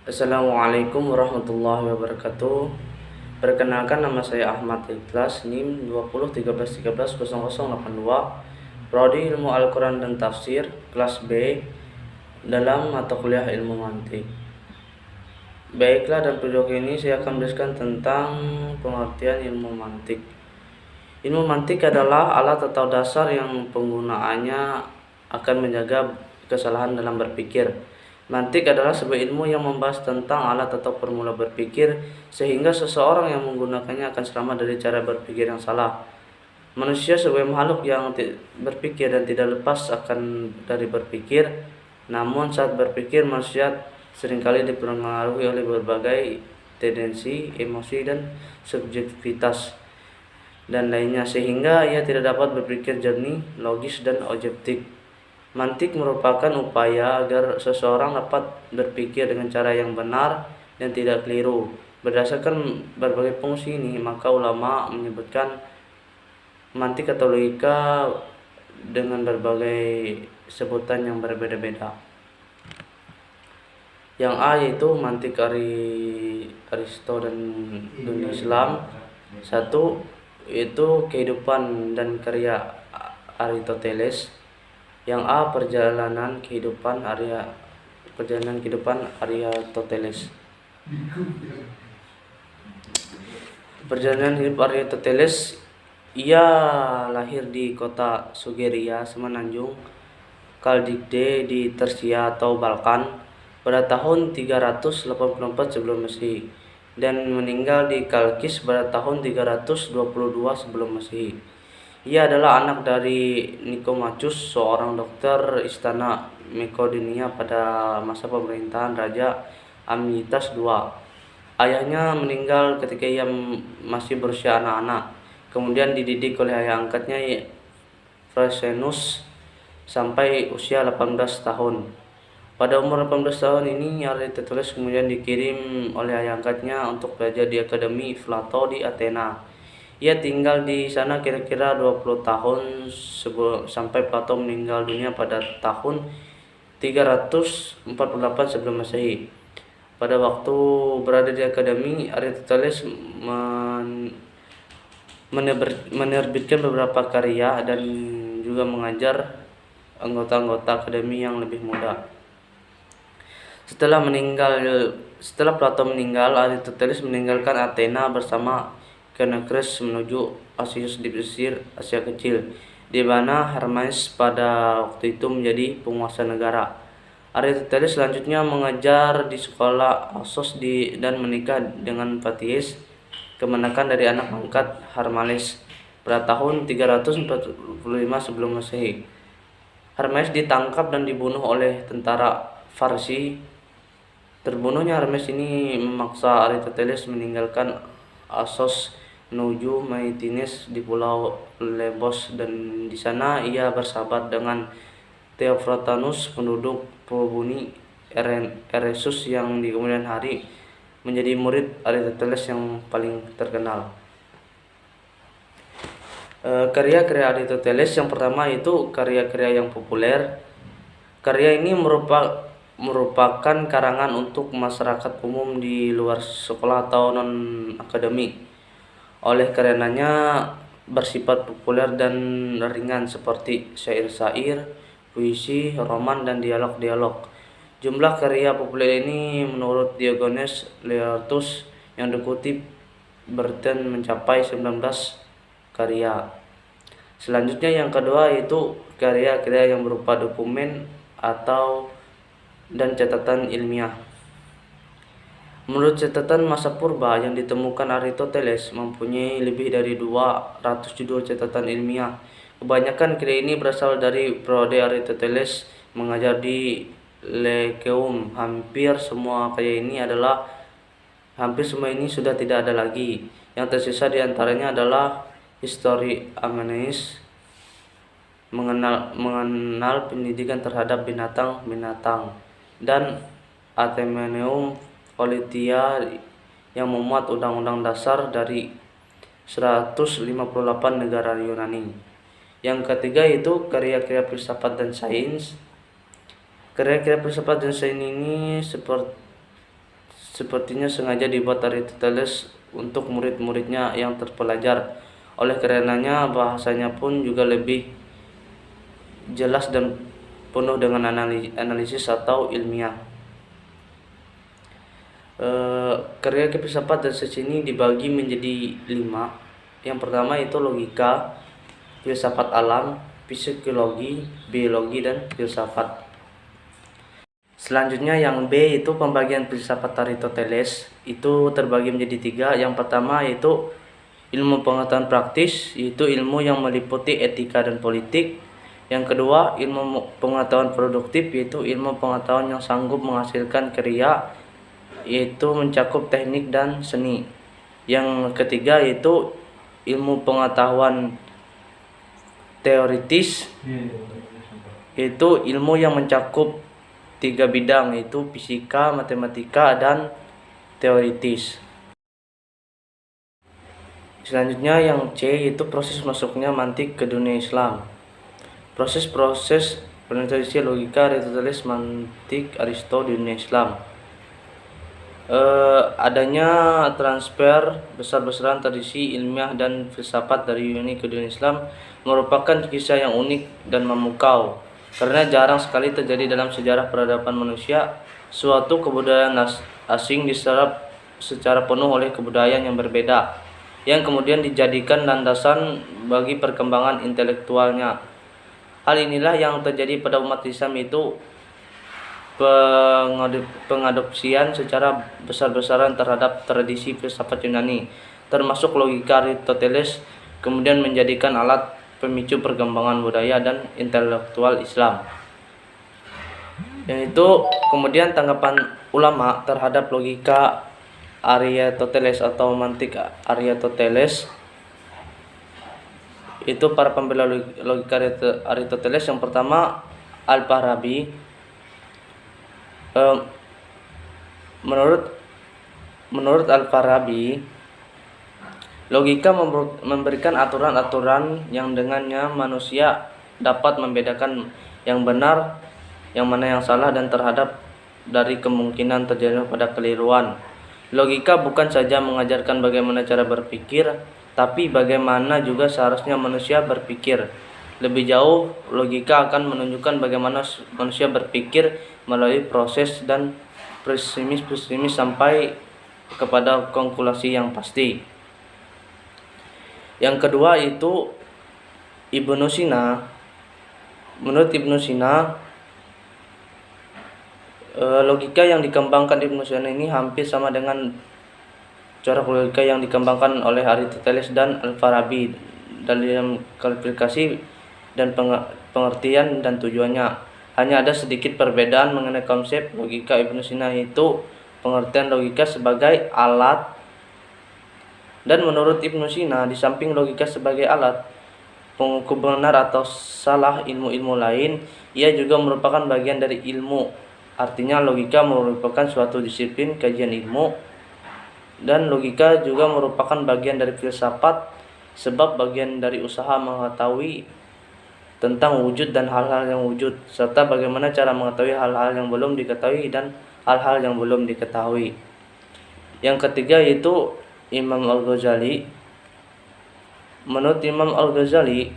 Assalamualaikum warahmatullahi wabarakatuh. Perkenalkan, nama saya Ahmad Ikhlas, NIM 2013130082, Prodi Ilmu Al-Quran dan Tafsir, kelas B, dalam mata kuliah Ilmu Mantik. Baiklah, dalam video ini saya akan menjelaskan tentang pengertian ilmu mantik. Ilmu mantik adalah alat atau dasar yang penggunaannya akan menjaga kesalahan dalam berpikir. Mantik adalah sebuah ilmu yang membahas tentang alat atau formula berpikir sehingga seseorang yang menggunakannya akan selamat dari cara berpikir yang salah. Manusia sebagai makhluk yang berpikir dan tidak lepas akan dari berpikir. Namun saat berpikir, manusia seringkali dipengaruhi oleh berbagai tendensi, emosi, dan subjektivitas dan lainnya, sehingga ia tidak dapat berpikir jernih, logis, dan objektif. Mantik merupakan upaya agar seseorang dapat berpikir dengan cara yang benar dan tidak keliru. Berdasarkan berbagai fungsi ini, maka ulama menyebutkan mantik atau logika dengan berbagai sebutan yang berbeda-beda. Yang A yaitu mantik Aristo dan dunia Islam. Satu yaitu kehidupan dan karya Aristoteles. Yang A perjalanan kehidupan Aristoteles. Perjalanan hidup Aristoteles. Ia lahir di kota Sugeria, Semenanjung Kaldide di Persia atau Balkan pada tahun 384 sebelum Masehi dan meninggal di Kalkis pada tahun 322 sebelum Masehi. Ia adalah anak dari Nikomachus, seorang dokter istana Makedonia pada masa pemerintahan Raja Amnitas II. Ayahnya meninggal ketika ia masih berusia anak-anak. Kemudian dididik oleh ayah angkatnya Fresenus sampai usia 18 tahun. Pada umur 18 tahun ini, Aristoteles kemudian dikirim oleh ayah angkatnya untuk belajar di Akademi Plato di Athena. Ia tinggal di sana kira-kira 20 tahun sampai Plato meninggal dunia pada tahun 348 sebelum Masehi. Pada waktu berada di Akademi, Aristoteles menerbitkan beberapa karya dan juga mengajar anggota-anggota akademi yang lebih muda. Setelah Plato meninggal, Aristoteles meninggalkan Athena bersama Xenocrates menuju Asius di Mesir, Asia Kecil, di mana Hermes pada waktu itu menjadi penguasa negara. Aristoteles selanjutnya mengajar di sekolah Assos dan menikah dengan Patiis, kemenakan dari anak angkat Hermales pada tahun 345 sebelum Masehi. Hermes ditangkap dan dibunuh oleh tentara Farsi. Terbunuhnya Hermes ini memaksa Aristoteles meninggalkan Assos menuju Mytinis di Pulau Lesbos, dan di sana ia bersahabat dengan Theophrotanus, penduduk pribumi Eresus, yang di kemudian hari menjadi murid Aristoteles yang paling terkenal. Karya-karya Aristoteles yang pertama itu karya-karya yang populer. Karya ini merupakan karangan untuk masyarakat umum di luar sekolah atau non-akademik. Oleh karenanya bersifat populer dan ringan seperti syair-syair, puisi, roman, dan dialog-dialog. Jumlah karya populer ini menurut Diogenes Laertius yang dikutip berten mencapai 19 karya. Selanjutnya yang kedua yaitu karya-karya yang berupa dokumen dan catatan ilmiah. Menurut catatan masa purba yang ditemukan Aristoteles mempunyai lebih dari 200 judul catatan ilmiah. Kebanyakan karya ini berasal dari periode Aristoteles mengajar di Lyceum. Hampir semua ini sudah tidak ada lagi. Yang tersisa di antaranya adalah History Amenes, mengenal pendidikan terhadap binatang, dan Athenaeum Politia yang memuat undang-undang dasar dari 158 negara Yunani. Yang ketiga yaitu karya-karya filsafat dan sains. Karya-karya filsafat dan sains ini sepertinya sengaja dibuat Aristoteles untuk murid-muridnya yang terpelajar. Oleh karenanya bahasanya pun juga lebih jelas dan penuh dengan analisis atau ilmiah. Karya filsafat dan sains ini dibagi menjadi 5. Yang pertama itu logika, filsafat alam, psikologi, biologi, dan filsafat. Selanjutnya yang B itu pembagian filsafat Aristoteles itu terbagi menjadi 3. Yang pertama yaitu ilmu pengetahuan praktis, yaitu ilmu yang meliputi etika dan politik. Yang kedua ilmu pengetahuan produktif, yaitu ilmu pengetahuan yang sanggup menghasilkan karya, yaitu mencakup teknik dan seni. Yang ketiga yaitu ilmu pengetahuan teoritis, yaitu ilmu yang mencakup 3 bidang, yaitu fisika, matematika, dan teoritis. Selanjutnya yang C yaitu proses masuknya mantik ke dunia Islam. Proses penetrasi logika Aristoteles mantik Aristo di dunia Islam. Adanya transfer besar-besaran tradisi ilmiah dan filsafat dari Yunani ke dunia Islam merupakan kisah yang unik dan memukau, karena jarang sekali terjadi dalam sejarah peradaban manusia suatu kebudayaan asing diserap secara penuh oleh kebudayaan yang berbeda, yang kemudian dijadikan landasan bagi perkembangan intelektualnya. Hal inilah yang terjadi pada umat Islam, itu pengadopsian secara besar-besaran terhadap tradisi filsafat Yunani, termasuk logika Aristoteles, kemudian menjadikan alat pemicu perkembangan budaya dan intelektual Islam. Dan itu kemudian tanggapan ulama terhadap logika Aristoteles atau mantik Aristoteles, itu para pembela logika Aristoteles. Yang pertama Al-Farabi. Menurut Al-Farabi, logika memberikan aturan-aturan yang dengannya manusia dapat membedakan yang benar, yang mana yang salah, dan terhadap dari kemungkinan terjadi pada keliruan. Logika bukan saja mengajarkan bagaimana cara berpikir, tapi bagaimana juga seharusnya manusia berpikir. Lebih jauh, logika akan menunjukkan bagaimana manusia berpikir melalui proses dan presimis sampai kepada konkludi yang pasti. Yang kedua itu Ibnu Sina. Menurut Ibnu Sina, logika yang dikembangkan Ibnu Sina ini hampir sama dengan cara logika yang dikembangkan oleh Aristoteles dan Al-Farabi dalam klasifikasi dan pengertian dan tujuannya. Hanya ada sedikit perbedaan mengenai konsep logika Ibnu Sina, yaitu pengertian logika sebagai alat. Dan menurut Ibnu Sina, di samping logika sebagai alat pengukur benar atau salah ilmu-ilmu lain, ia juga merupakan bagian dari ilmu. Artinya logika merupakan suatu disiplin kajian ilmu, dan logika juga merupakan bagian dari filsafat, sebab bagian dari usaha mengetahui tentang wujud dan hal-hal yang wujud, serta bagaimana cara mengetahui hal-hal yang belum diketahui dan hal-hal yang belum diketahui. Yang ketiga yaitu Imam Al-Ghazali. Menurut Imam Al-Ghazali,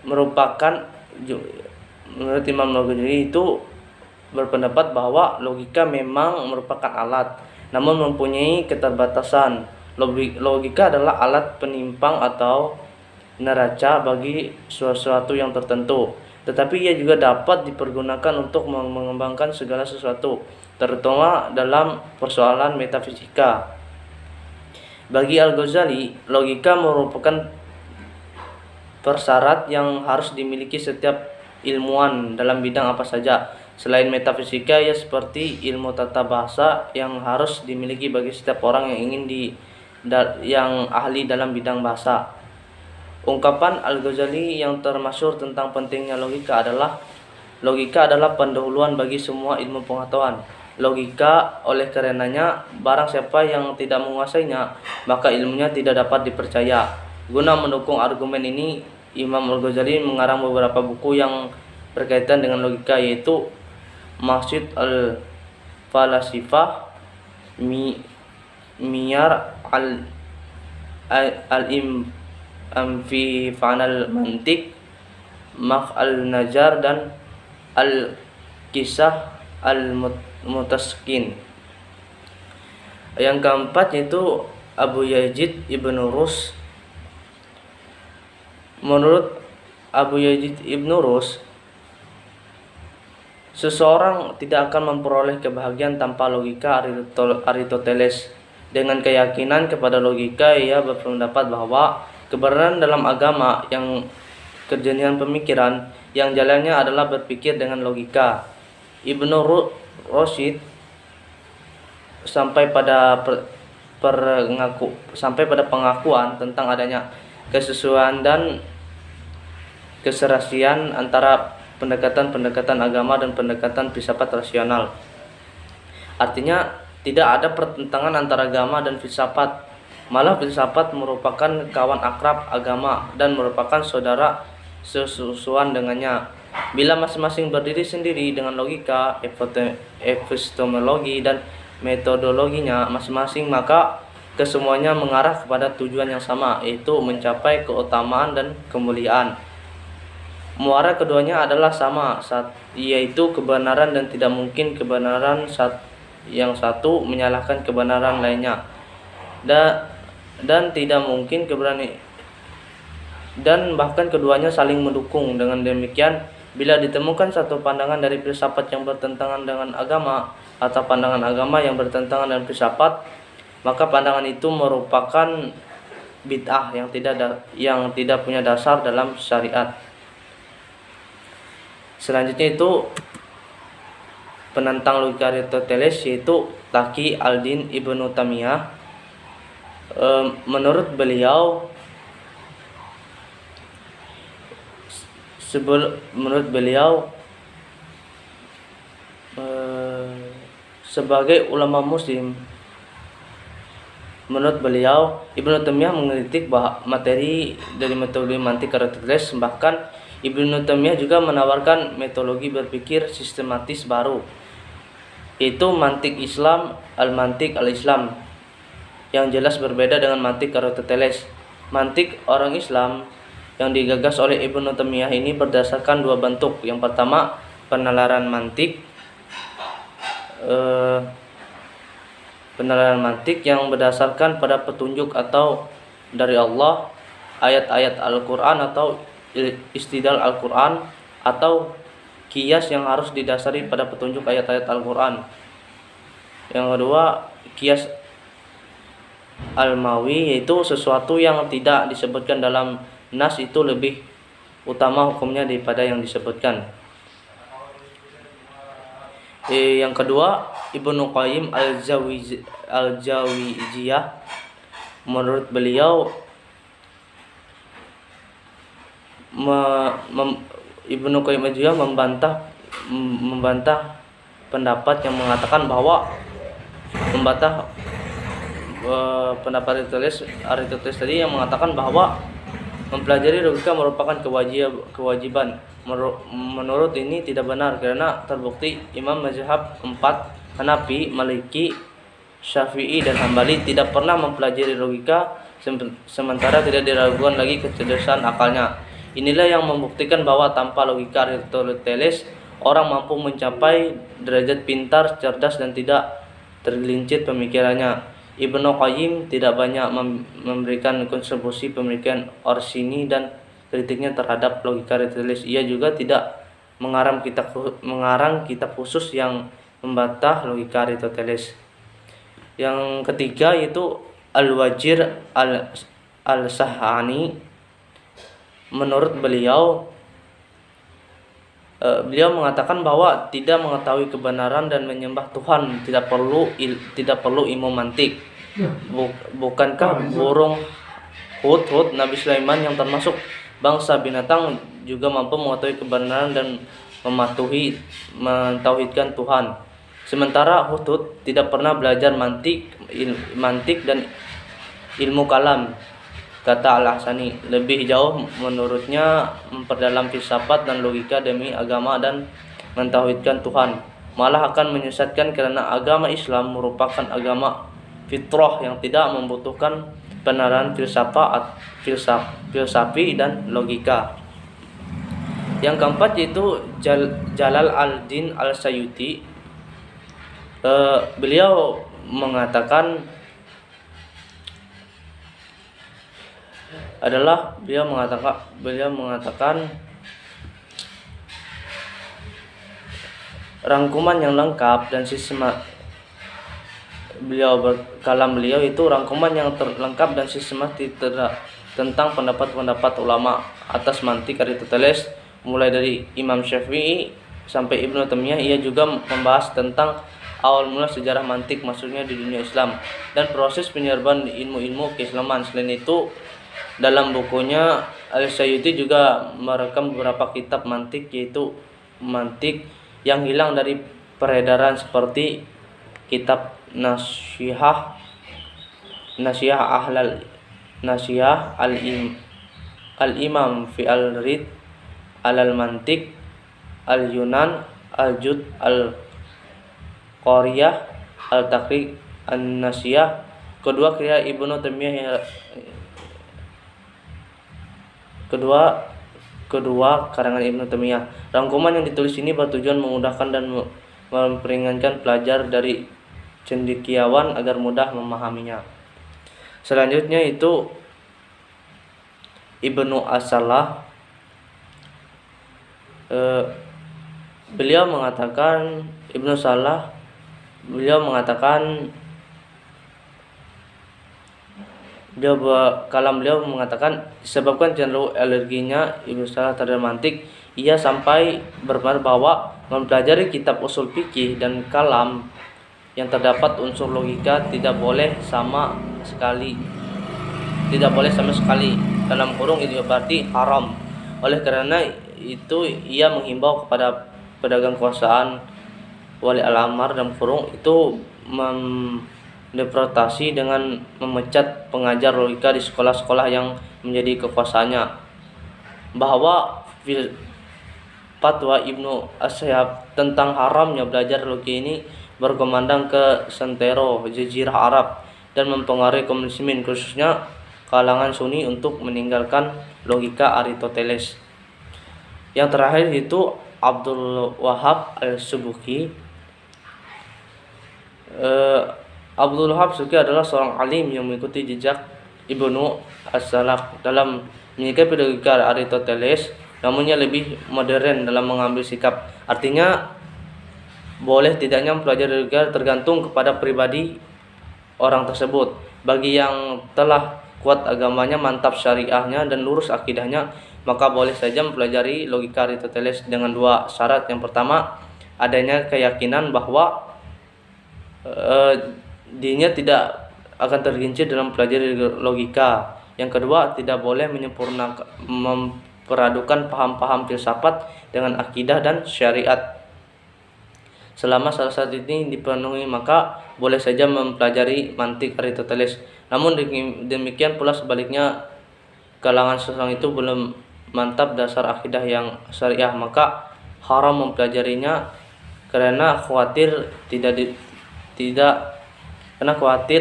menurut Imam Al-Ghazali itu berpendapat bahwa logika memang merupakan alat, namun mempunyai keterbatasan. Logika adalah alat penimpang atau neraca bagi sesuatu yang tertentu, tetapi ia juga dapat dipergunakan untuk mengembangkan segala sesuatu, terutama dalam persoalan metafisika. Bagi Al-Ghazali, logika merupakan persyarat yang harus dimiliki setiap ilmuwan dalam bidang apa saja. Selain metafisika, ya seperti ilmu tata bahasa yang harus dimiliki bagi setiap orang yang ahli dalam bidang bahasa. Ungkapan Al-Ghazali yang termasyhur tentang pentingnya logika adalah pendahuluan bagi semua ilmu pengetahuan. Logika, oleh karenanya, barang siapa yang tidak menguasainya, maka ilmunya tidak dapat dipercaya. Guna mendukung argumen ini, Imam Al-Ghazali mengarang beberapa buku yang berkaitan dengan logika, yaitu maksud al-falasifah, miyar al-im fi fanal mantik, mak al-najar, dan al-kisah al-mutaskin. Yang keempat yaitu Abu Yazid Ibnu Rus. Menurut Abu Yazid Ibnu Rus, seseorang tidak akan memperoleh kebahagiaan tanpa logika Aristoteles. Dengan keyakinan kepada logika, ia berpendapat bahwa kebenaran dalam agama yang kejernihan pemikiran yang jalannya adalah berpikir dengan logika. Ibnu Rushd sampai pada pengakuan tentang adanya kesesuaian dan keserasian antara pendekatan agama dan pendekatan filsafat rasional. Artinya tidak ada pertentangan antara agama dan filsafat. Malah filsafat merupakan kawan akrab agama dan merupakan saudara sesusuan dengannya. Bila masing-masing berdiri sendiri dengan logika, epistemologi, dan metodologinya masing-masing, maka kesemuanya mengarah kepada tujuan yang sama, yaitu mencapai keutamaan dan kemuliaan. Muara keduanya adalah sama, yaitu kebenaran, dan tidak mungkin kebenaran yang satu menyalahkan kebenaran lainnya, dan tidak mungkin dan bahkan keduanya saling mendukung. Dengan demikian, bila ditemukan satu pandangan dari filsafat yang bertentangan dengan agama, atau pandangan agama yang bertentangan dengan filsafat, maka pandangan itu merupakan bid'ah yang tidak punya dasar dalam syariat. Selanjutnya itu penentang logika Aristoteles, yaitu Taqi al-Din Ibnu Taimiyah. Menurut beliau sebagai ulama muslim, menurut beliau Ibnu Taimiyah mengkritik materi dari metode mantik Aristoteles. Bahkan Ibnu Taimiyah juga menawarkan metodologi berpikir sistematis baru, yaitu mantik Islam, al-mantik al-Islam, yang jelas berbeda dengan mantik Aristoteles. Mantik orang Islam yang digagas oleh Ibnu Taimiyah ini berdasarkan dua bentuk. Yang pertama, penalaran mantik yang berdasarkan pada petunjuk atau dari Allah, ayat-ayat Al-Quran atau istidlal Al-Quran, atau kias yang harus didasari pada petunjuk ayat-ayat Al-Quran. Yang kedua, kias al-mawi, yaitu sesuatu yang tidak disebutkan dalam nas itu lebih utama hukumnya daripada yang disebutkan. Yang kedua, Ibnu Qayyim al-Jawziyah, menurut beliau Ibnu Qayyim al-Jawziyah membantah pendapat yang mengatakan bahwa pendapat Aristoteles tadi yang mengatakan bahwa mempelajari logika merupakan kewajiban. Menurut ini tidak benar, karena terbukti imam mazhab 4 Hanafi, Maliki, Syafi'i, dan Hambali tidak pernah mempelajari logika, sementara tidak diragukan lagi kecerdasan akalnya. Inilah yang membuktikan bahwa tanpa logika Aristoteles, orang mampu mencapai derajat pintar, cerdas, dan tidak tergelincir pemikirannya. Ibnu Qayyim tidak banyak memberikan kontribusi pemikiran Orsini dan kritiknya terhadap logika Aristoteles. Ia juga tidak mengarang kitab khusus yang membantah logika Aristoteles. Yang ketiga yaitu Al-Wajir al-Sahani. Menurut beliau mengatakan bahwa tidak mengetahui kebenaran dan menyembah Tuhan tidak perlu ilmu mantik. Bukankah burung hudhud Nabi Sulaiman yang termasuk bangsa binatang juga mampu mengetahui kebenaran dan mentauhidkan Tuhan? Sementara hudhud tidak pernah belajar mantik dan ilmu kalam. Kata Al-Ahsani, lebih jauh menurutnya memperdalam filsafat dan logika demi agama dan mentauhidkan Tuhan malah akan menyesatkan karena agama Islam merupakan agama fitrah yang tidak membutuhkan penerangan filsafi dan logika. Yang keempat yaitu Jalal al-Din al-Sayuti. Beliau mengatakan rangkuman yang lengkap dan beliau itu rangkuman yang lengkap dan sistematis tentang pendapat-pendapat ulama atas mantik Aristoteles, mulai dari Imam Syafi'i sampai Ibnu Taimiyah. Ia juga membahas tentang awal mula sejarah mantik maksudnya di dunia Islam dan proses penyerban ilmu-ilmu keislaman. Selain itu, dalam bukunya Al-Sayuti juga merekam beberapa kitab mantik, yaitu mantik yang hilang dari peredaran seperti kitab Nasihah Al-Imam fi al-Rid al-Mantik, Al-Yunan, Al-Jud Al-Qariyah, Al-Taqriq An-Nasihah. Kedua karangan Ibnu Taimiyah. Rangkuman yang ditulis ini bertujuan memudahkan dan memperingankan pelajar dari cendekiawan agar mudah memahaminya. Selanjutnya itu Ibnu As-Salah. Beliau mengatakan disebabkan cenderung alerginya Ibnu Salah terhadap mantik, ia sampai berpendapat bahwa mempelajari kitab usul fikih dan kalam yang terdapat unsur logika tidak boleh sama sekali, dalam kurung itu berarti haram. Oleh karena itu ia menghimbau kepada pedagang kekuasaan, wali al-amr dalam kurung itu deportasi dengan memecat pengajar logika di sekolah-sekolah yang menjadi kekuasaannya, bahwa fatwa Ibnu As-Sayab tentang haramnya belajar logika ini berkumandang ke sentero Jazirah Arab dan mempengaruhi kaum muslimin, khususnya kalangan Sunni, untuk meninggalkan logika Aristoteles. Yang terakhir itu Abdul Wahab Al-Subki. Abdul Wahab Al-Subki adalah seorang alim yang mengikuti jejak Ibnu As-Salah dalam menyikapi logika Aristoteles, namun ia lebih modern dalam mengambil sikap. Artinya, boleh tidaknya mempelajari logika tergantung kepada pribadi orang tersebut. Bagi yang telah kuat agamanya, mantap syariahnya, dan lurus akidahnya, maka boleh saja mempelajari logika Aristoteles dengan dua syarat. Yang pertama, adanya keyakinan bahwa dirinya tidak akan tergelincir dalam mempelajari logika. Yang kedua, tidak boleh memperadukan paham-paham filsafat dengan akidah dan syariat. Selama salah satu ini dipenuhi, maka boleh saja mempelajari mantik Aristoteles. Namun demikian pula sebaliknya, kalangan seseorang itu belum mantap dasar akidah yang syariah, maka haram mempelajarinya karena khawatir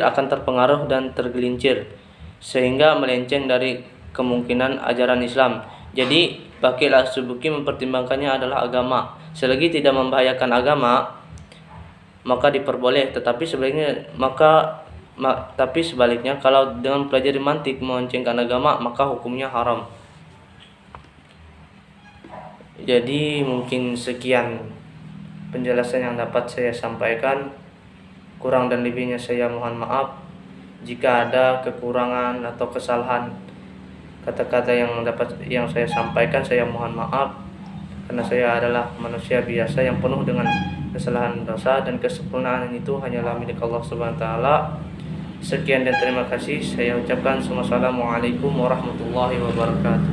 akan terpengaruh dan tergelincir sehingga melenceng dari kemungkinan ajaran Islam. Jadi Bakil As-Subki mempertimbangkannya adalah agama. Selagi tidak membahayakan agama, maka diperboleh. Tetapi sebaliknya, kalau dengan pelajari mantik melencengkan agama, maka hukumnya haram. Jadi mungkin sekian penjelasan yang dapat saya sampaikan. Kurang dan lebihnya saya mohon maaf. Jika ada kekurangan atau kesalahan kata-kata yang saya sampaikan, saya mohon maaf, karena saya adalah manusia biasa yang penuh dengan kesalahan dosa, dan kesempurnaan itu hanyalah milik Allah Subhanahu wa taala. Sekian dan terima kasih saya ucapkan. Wassalamualaikum warahmatullahi wabarakatuh.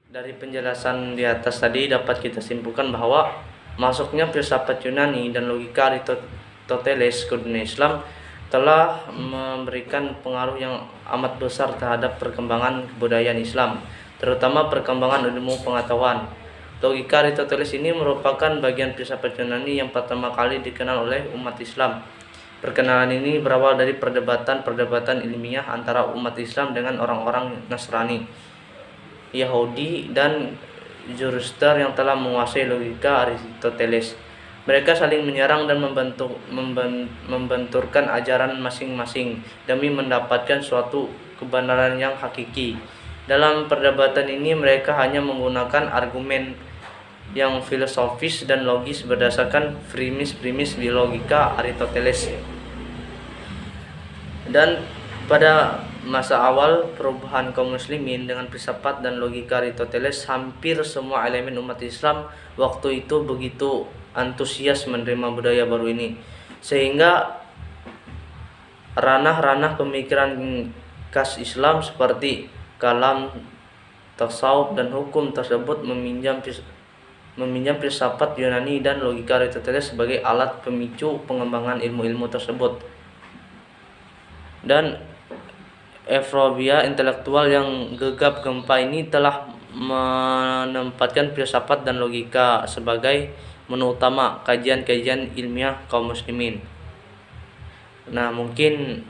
Dari penjelasan di atas tadi dapat kita simpulkan bahwa masuknya filsafat Yunani dan logika Aristoteles ke dunia Islam telah memberikan pengaruh yang amat besar terhadap perkembangan kebudayaan Islam, terutama perkembangan ilmu pengetahuan. Logika Aristoteles ini merupakan bagian filsafat Yunani yang pertama kali dikenal oleh umat Islam. Perkenalan ini berawal dari perdebatan ilmiah antara umat Islam dengan orang-orang Nasrani, Yahudi, dan Zoroaster yang telah menguasai logika Aristoteles. Mereka saling menyerang dan membenturkan ajaran masing-masing demi mendapatkan suatu kebenaran yang hakiki. Dalam perdebatan ini mereka hanya menggunakan argumen yang filosofis dan logis berdasarkan premis-premis di logika Aristoteles. Dan pada masa awal perubahan kaum muslimin dengan filsafat dan logika Aristoteles, hampir semua elemen umat Islam waktu itu begitu antusias menerima budaya baru ini, sehingga ranah-ranah pemikiran khas Islam seperti kalam, tasawuf, dan hukum tersebut meminjam filsafat Yunani dan logika Aristoteles sebagai alat pemicu pengembangan ilmu-ilmu tersebut. Dan euforia intelektual yang gegap gempa ini telah menempatkan filsafat dan logika sebagai menu utama kajian-kajian ilmiah kaum muslimin. Nah, mungkin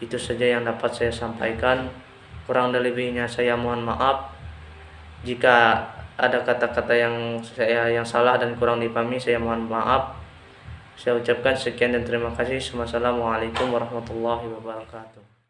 itu saja yang dapat saya sampaikan. Kurang dan lebihnya saya mohon maaf. Jika ada kata-kata yang salah dan kurang dipahami, saya mohon maaf. Saya ucapkan sekian dan terima kasih. Wassalamualaikum warahmatullahi wabarakatuh.